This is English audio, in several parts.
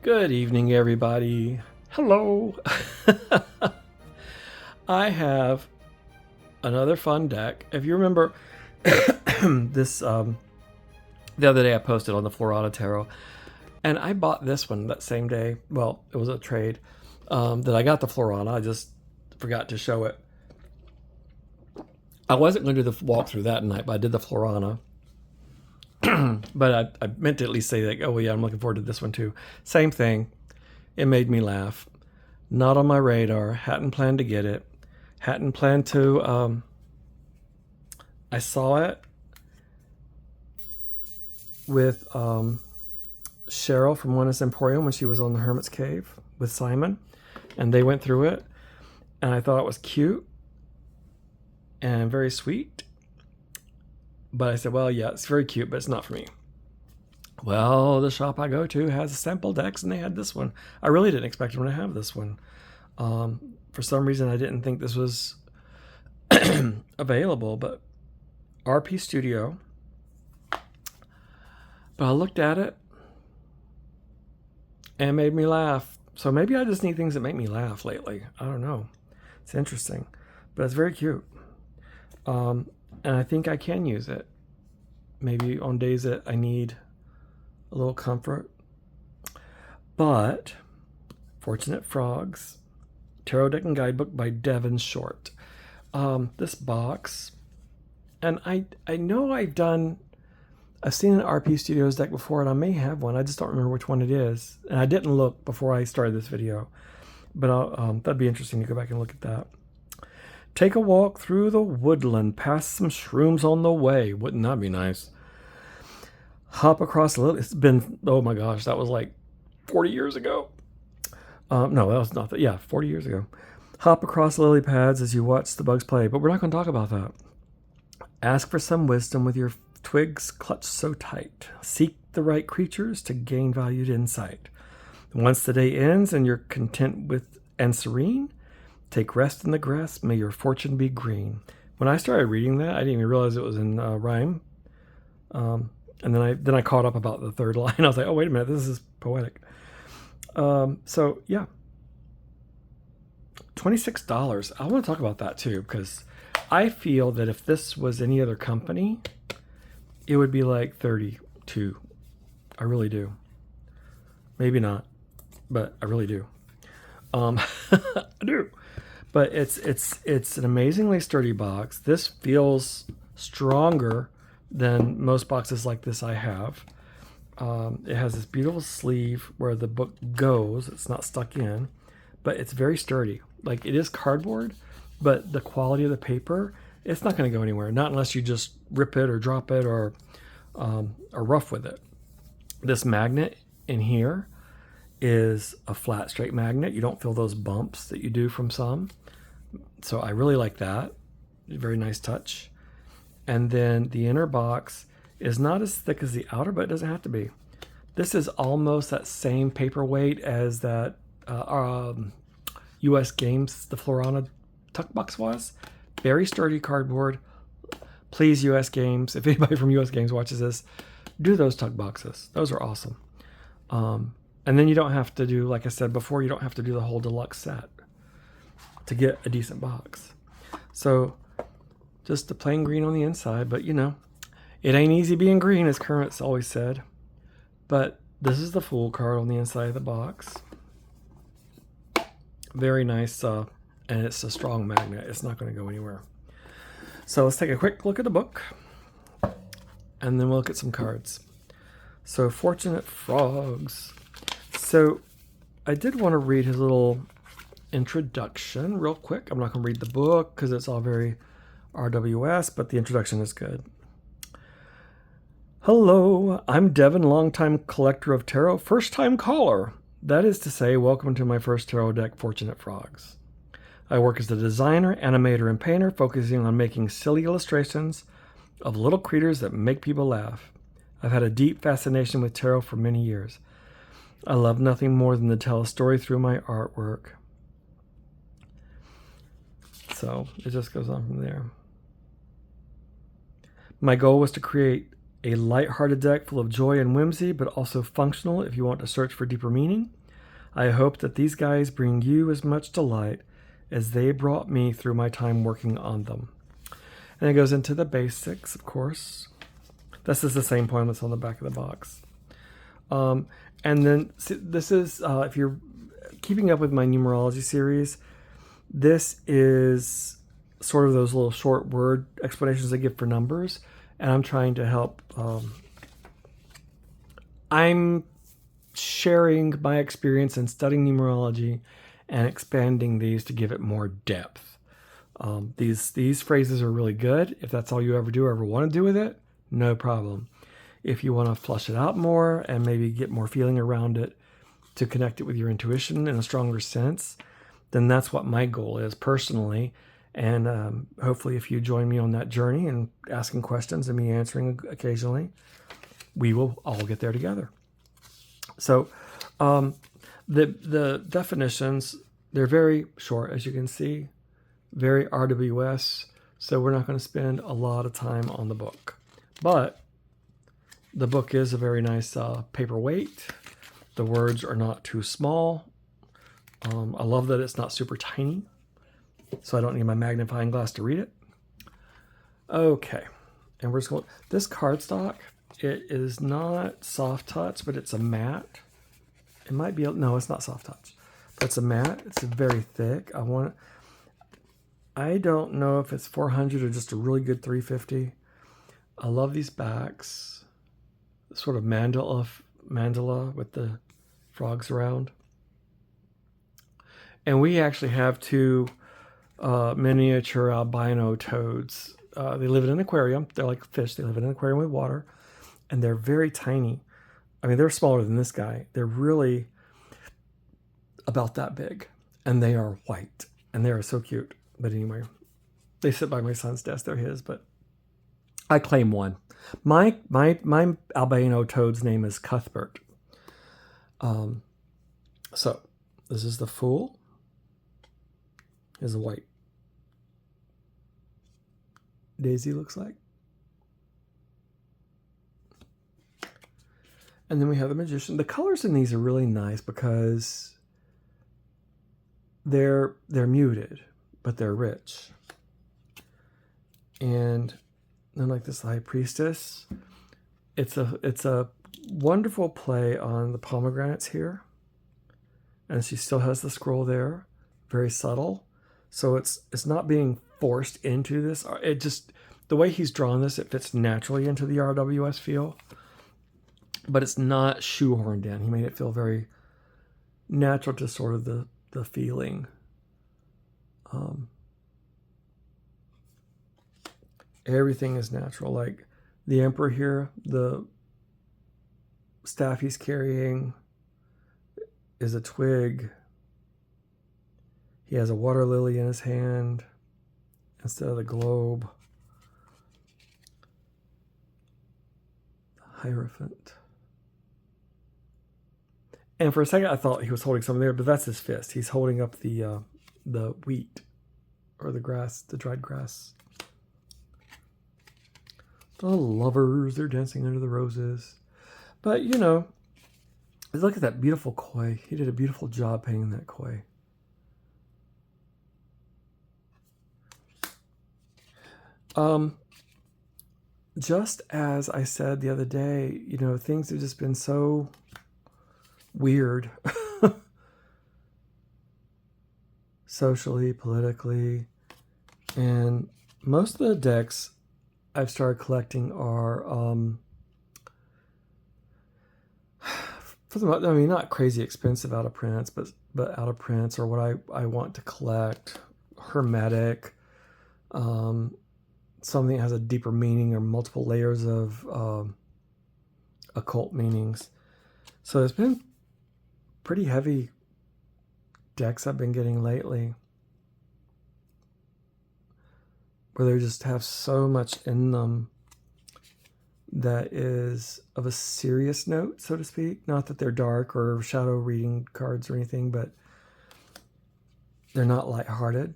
Good evening, everybody. Hello. I have another fun deck. If you remember this, the other day I posted on the Florana Tarot, and I bought this one that same day. Well, it was a trade that I got the Florana. I just forgot to show it. I wasn't going to do the walkthrough that night, but I did the Florana. But I meant to at least say, like, oh yeah, I'm looking forward to this one too. Same thing. It made me laugh. Not on my radar. Hadn't planned to get it. Hadn't planned to. I saw it with Cheryl from Oneness Emporium when she was on the Hermit's Cave with Simon, and they went through it, and I thought it was cute and very sweet. But I said, well, yeah, it's very cute, but it's not for me. Well, the shop I go to has sample decks, and they had this one. I really didn't expect them to have this one. For some reason, I didn't think this was available, but RP Studio. But I looked at it, and it made me laugh. So maybe I just need things that make me laugh lately. I don't know. It's interesting, but it's very cute. And I think I can use it. Maybe on days that I need a little comfort. But Fortunate Frogs, Tarot Deck and Guidebook by Devin Short. This box, and I know I've seen an RP Studios deck before, and I may have one. I just don't remember which one it is. And I didn't look before I started this video. But that'd be interesting to go back and look at that. Take a walk through the woodland, past some shrooms on the way. Wouldn't that be nice? Hop across a little. It's been, oh my gosh, that was like 40 years ago. No, that was not that. Yeah, 40 years ago. Hop across lily pads as you watch the bugs play, but we're not going to talk about that. Ask for some wisdom with your twigs clutched so tight. Seek the right creatures to gain valued insight. Once the day ends and you're content with and serene, take rest in the grass, may your fortune be green. When I started reading that, I didn't even realize it was in rhyme. And then I caught up about the third line. I was like, oh, wait a minute, this is poetic. So, yeah. $26. I want to talk about that, too, because I feel that if this was any other company, it would be like 32. I really do. Maybe not, but I really do. I do. But it's an amazingly sturdy box. This feels stronger than most boxes like this I have. It has this beautiful sleeve where the book goes. It's not stuck in, but it's very sturdy. Like, it is cardboard, but the quality of the paper, it's not going to go anywhere. Not unless you just rip it or drop it or rough with it. This magnet in here is a flat, straight magnet. You don't feel those bumps that you do from some. So I really like that. Very nice touch. And then the inner box is not as thick as the outer, but it doesn't have to be. This is almost that same paperweight as that US Games, the Florana tuck box was. Very sturdy cardboard. Please, US Games, if anybody from US Games watches this, do those tuck boxes. Those are awesome. And then you don't have to do, like I said before, you don't have to do the whole deluxe set to get a decent box. So just the plain green on the inside, but you know, it ain't easy being green, as Kermit's always said. But this is the Fool card on the inside of the box. Very nice, and it's a strong magnet. It's not going to go anywhere. So let's take a quick look at the book, and then we'll look at some cards. So Fortunate Frogs. So I did want to read his little introduction real quick. I'm not going to read the book because it's all very RWS, but the introduction is good. Hello, I'm Devin, longtime collector of tarot, first-time caller. That is to say, welcome to my first tarot deck, Fortunate Frogs. I work as a designer, animator, and painter, focusing on making silly illustrations of little creatures that make people laugh. I've had a deep fascination with tarot for many years. I love nothing more than to tell a story through my artwork. So it just goes on from there. My goal was to create A light-hearted deck full of joy and whimsy, but also functional if you want to search for deeper meaning. I hope that these guys bring you as much delight as they brought me through my time working on them. And it goes into the basics, of course. This is the same poem that's on the back of the box. And then this is, if you're keeping up with my numerology series, this is sort of those little short word explanations I give for numbers. And I'm trying to help. I'm sharing my experience in studying numerology and expanding these to give it more depth. These phrases are really good. If that's all you ever do or ever want to do with it, no problem. If you want to flush it out more and maybe get more feeling around it to connect it with your intuition in a stronger sense, then that's what my goal is personally. And hopefully if you join me on that journey and asking questions and me answering occasionally, we will all get there together. So the definitions, they're very short, as you can see, very RWS. So we're not going to spend a lot of time on the book. But the book is a very nice paperweight. The words are not too small. I love that it's not super tiny, so I don't need my magnifying glass to read it. Okay, and we're just going. This cardstock, it is not soft touch, but it's a matte. It might be no, it's not soft touch, but it's a matte. It's very thick. I don't know if it's 400 or just a really good 350. I love these backs, sort of mandala with the frogs around. And we actually have two miniature albino toads. They live in an aquarium. They're like fish. They live in an aquarium with water. And they're very tiny. I mean, they're smaller than this guy. They're really about that big. And they are white. And they are so cute. But anyway, they sit by my son's desk. They're his, but I claim one. My albino toad's name is Cuthbert. So this is the Fool. Is a white daisy looks like. And then we have the Magician. The colors in these are really nice because they're muted, but they're rich. And then like this High Priestess, it's a wonderful play on the pomegranates here. And she still has the scroll there, very subtle. So it's not being forced into this. It just, the way he's drawn this, it fits naturally into the RWS feel. But it's not shoehorned in. He made it feel very natural to sort of the feeling. Everything is natural. Like the Emperor here, the staff he's carrying is a twig. He has a water lily in his hand instead of the globe. Hierophant. And for a second, I thought he was holding something there, but that's his fist. He's holding up the wheat or the grass, the dried grass. The lovers, they're dancing under the roses. But, you know, look at that beautiful koi. He did a beautiful job painting that koi. Just as I said the other day, you know, things have just been so weird. Socially, politically. And most of the decks I've started collecting are, for the most, I mean, not crazy expensive out of prints, but out of prints, or what I want to collect. Hermetic. Something that has a deeper meaning or multiple layers of occult meanings. So it's been pretty heavy decks I've been getting lately, where they just have so much in them that is of a serious note, so to speak. Not that they're dark or shadow reading cards or anything, but they're not lighthearted.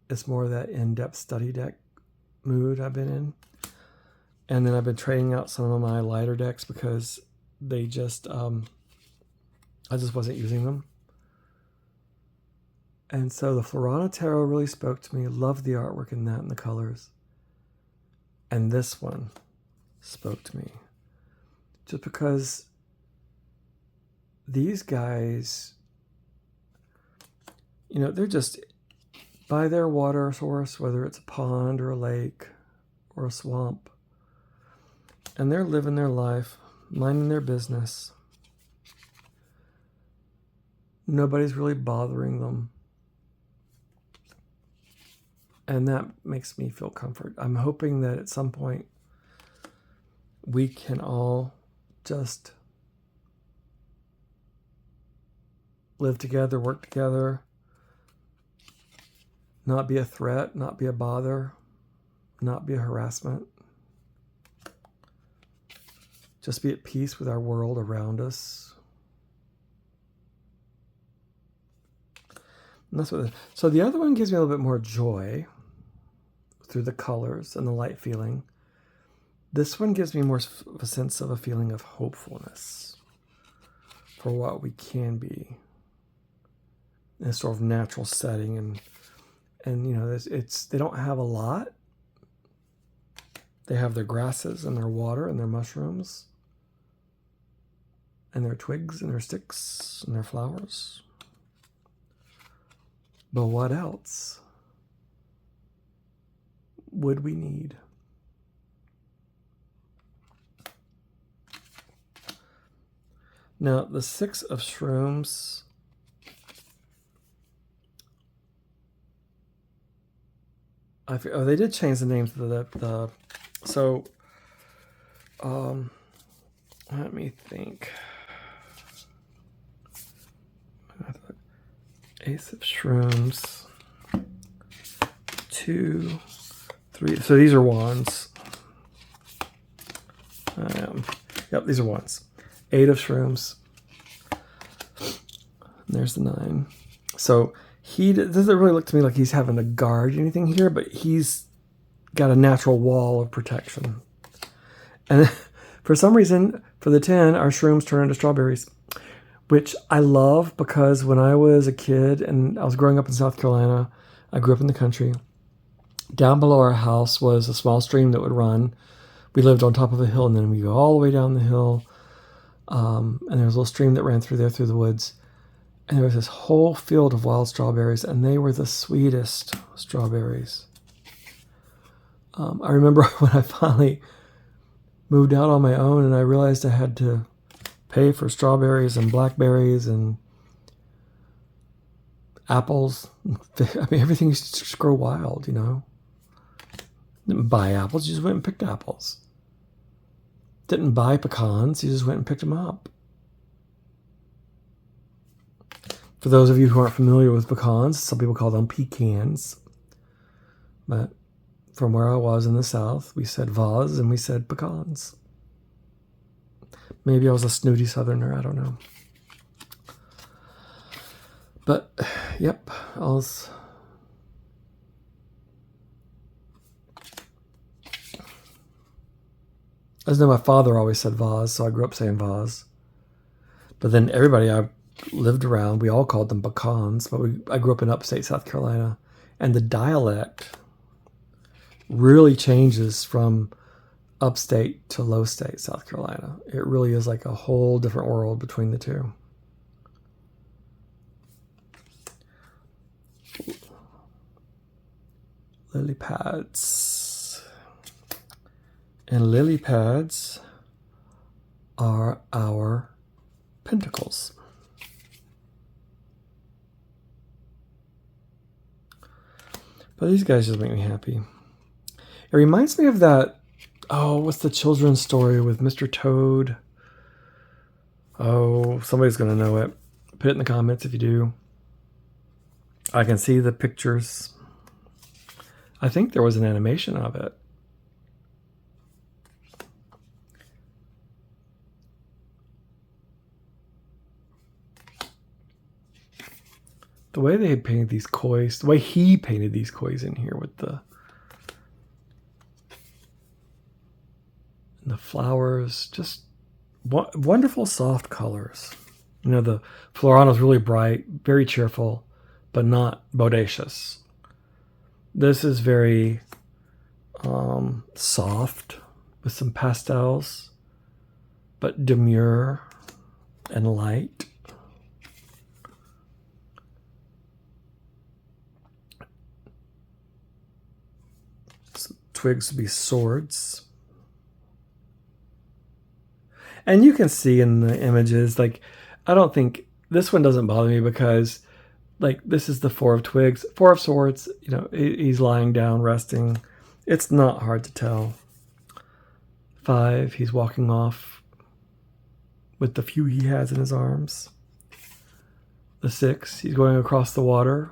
It's more that in-depth study deck mood I've been in. And then I've been trading out some of my lighter decks because they just, I just wasn't using them. And so the Florana Tarot really spoke to me. Loved the artwork in that and the colors. And this one spoke to me. Just because these guys, you know, they're just by their water source, whether it's a pond or a lake or a swamp, and they're living their life, minding their business. Nobody's really bothering them. And that makes me feel comfort. I'm hoping that at some point we can all just live together, work together, not be a threat, not be a bother, not be a harassment. Just be at peace with our world around us. And that's what. So the other one gives me a little bit more joy through the colors and the light feeling. This one gives me more of a sense of a feeling of hopefulness for what we can be in a sort of natural setting. And you know, it's they don't have a lot. They have their grasses and their water and their mushrooms and their twigs and their sticks and their flowers. But what else would we need? Now, the Six of Shrooms, they did change the names of so let me think. Ace of Shrooms, 2, 3. So these are wands. Yep, these are wands. 8 of Shrooms. And there's the 9. So he doesn't really look to me like he's having to guard anything here, but he's got a natural wall of protection. And for some reason, for the 10, our shrooms turn into strawberries, which I love because when I was a kid and I was growing up in South Carolina, I grew up in the country. Down below our house was a small stream that would run. We lived on top of a hill, and then we go all the way down the hill. And there was a little stream that ran through there through the woods. And there was this whole field of wild strawberries, and they were the sweetest strawberries. I remember when I finally moved out on my own and I realized I had to pay for strawberries and blackberries and apples. I mean, everything used to just grow wild, you know. Didn't buy apples, you just went and picked apples. Didn't buy pecans, you just went and picked them up. For those of you who aren't familiar with pecans, some people call them pecans. But from where I was in the South, we said vase and we said pecans. Maybe I was a snooty Southerner, I don't know. But, yep, I just know my father always said vase, so I grew up saying vase. But then everybody I lived around, we all called them pecans, but I grew up in upstate South Carolina, and the dialect really changes from upstate to low state South Carolina. It really is like a whole different world between the two. Lily pads. And lily pads are our pentacles. But these guys just make me happy. It reminds me of that, what's the children's story with Mr. Toad? Oh, somebody's going to know it. Put it in the comments if you do. I can see the pictures. I think there was an animation of it. The way they had painted these kois, the way he painted these kois in here with the... flowers, just wonderful soft colors. You know, the Florana is really bright, very cheerful, but not bodacious. This is very soft with some pastels, but demure and light. Twigs would be swords. And you can see in the images, like, I don't think this one doesn't bother me because, like, this is the Four of Twigs, Four of Swords. You know, he's lying down, resting. It's not hard to tell. 5, he's walking off with the few he has in his arms. The 6, he's going across the water.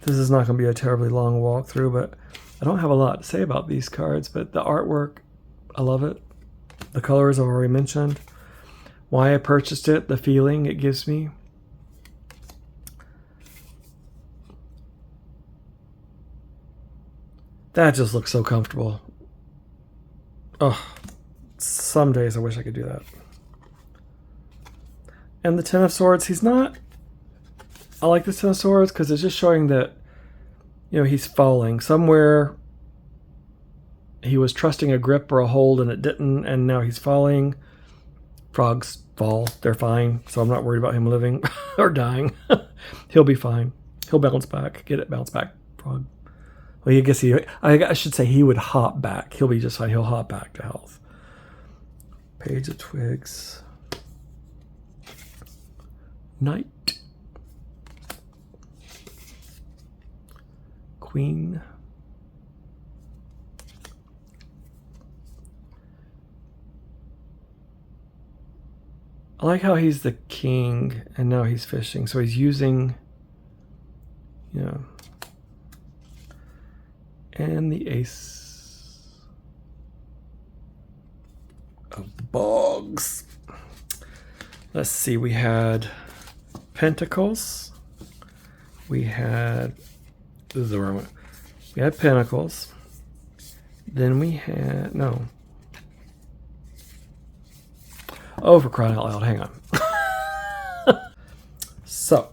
This is not going to be a terribly long walkthrough, but I don't have a lot to say about these cards, but the artwork, I love it. The colors I've already mentioned. Why I purchased it, the feeling it gives me. That just looks so comfortable. Oh, some days I wish I could do that. And the Ten of Swords, he's not... I like the Ten of Swords because it's just showing that, you know, he's falling. Somewhere he was trusting a grip or a hold and it didn't, and now he's falling. Frogs fall. They're fine, so I'm not worried about him living or dying. He'll be fine. He'll bounce back. Get it? Bounce back, frog. Well, I guess I should say he would hop back. He'll be just fine. He'll hop back to health. Page of Twigs. Knight. Queen. I like how he's the king and now he's fishing. So he's using, you know, and the Ace of Bogs. Let's see, we had Pentacles. We had, this is the wrong one. We had Pentacles. Then we had, no. Oh, for crying out loud, hang on. So,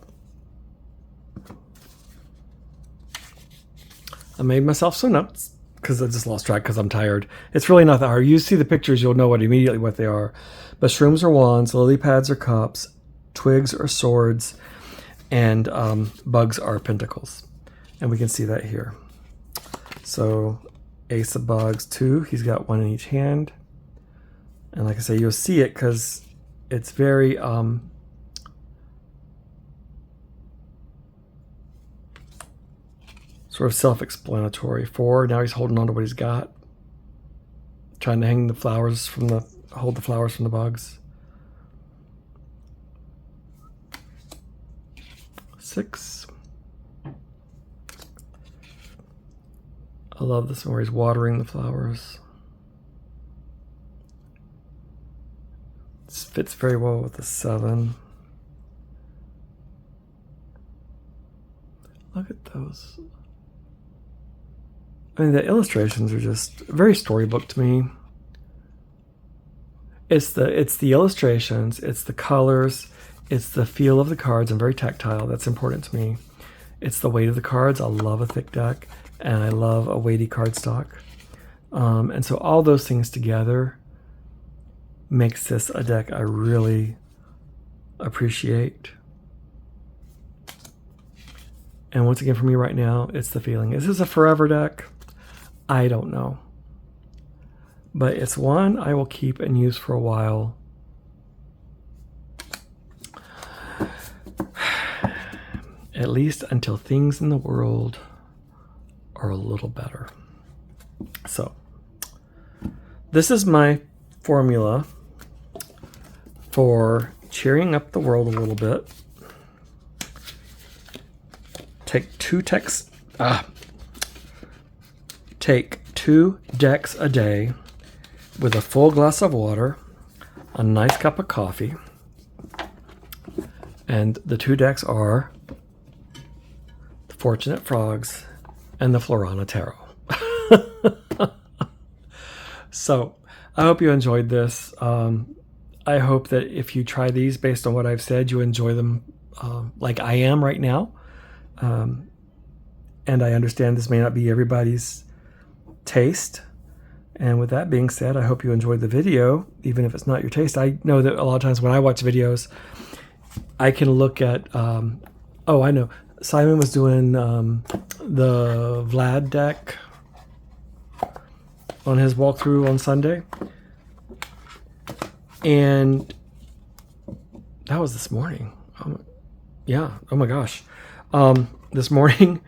I made myself some notes because I just lost track because I'm tired. It's really not that hard. You see the pictures, you'll know immediately what they are. Mushrooms are wands, lily pads are cups, twigs are swords, and bugs are pentacles. And we can see that here. So, Ace of Bugs, 2. He's got 1 in each hand. And like I say, you'll see it because it's very sort of self-explanatory. 4, now he's holding on to what he's got. Trying to hang the flowers from the, hold the flowers from the bugs. 6. I love this one where he's watering the flowers. This fits very well with the 7. Look at those. I mean, the illustrations are just very storybook to me. It's the illustrations, it's the colors, it's the feel of the cards. I'm very tactile. That's important to me. It's the weight of the cards. I love a thick deck, and I love a weighty cardstock. And so all those things together makes this a deck I really appreciate. And once again, for me right now, it's the feeling. Is this a forever deck? I don't know. But it's one I will keep and use for a while. At least until things in the world are a little better. So, this is my formula for cheering up the world a little bit. Take 2 decks a day with a full glass of water, a nice cup of coffee, and the 2 decks are the Fortunate Frogs and the Florana Tarot. So I hope you enjoyed this. I hope that if you try these based on what I've said, you enjoy them like I am right now. And I understand this may not be everybody's taste. And with that being said, I hope you enjoyed the video, even if it's not your taste. I know that a lot of times when I watch videos, I can look at, oh, I know. Simon was doing the Vlad deck on his walkthrough on Sunday. And that was this morning. Yeah, oh my gosh. This morning.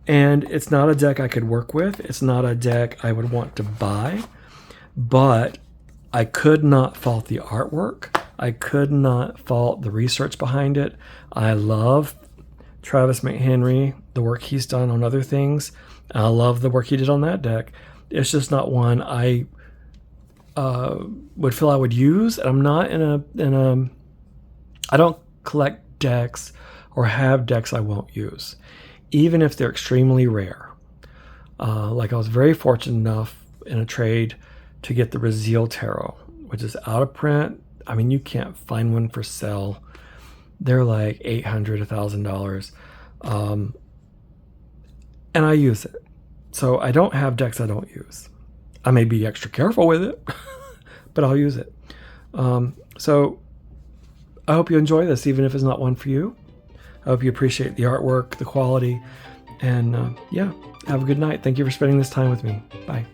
And it's not a deck I could work with. It's not a deck I would want to buy. But I could not fault the artwork. I could not fault the research behind it. I love Travis McHenry, the work he's done on other things. I love the work he did on that deck. It's just not one I would feel I would use. And I'm not I don't collect decks or have decks I won't use, even if they're extremely rare. Like I was very fortunate enough in a trade to get the Raziel Tarot, which is out of print. I mean, you can't find one for sale. They're like $800, $1,000. And I use it. So I don't have decks I don't use. I may be extra careful with it, but I'll use it. So I hope you enjoy this, even if it's not one for you. I hope you appreciate the artwork, the quality, and yeah, have a good night. Thank you for spending this time with me. Bye.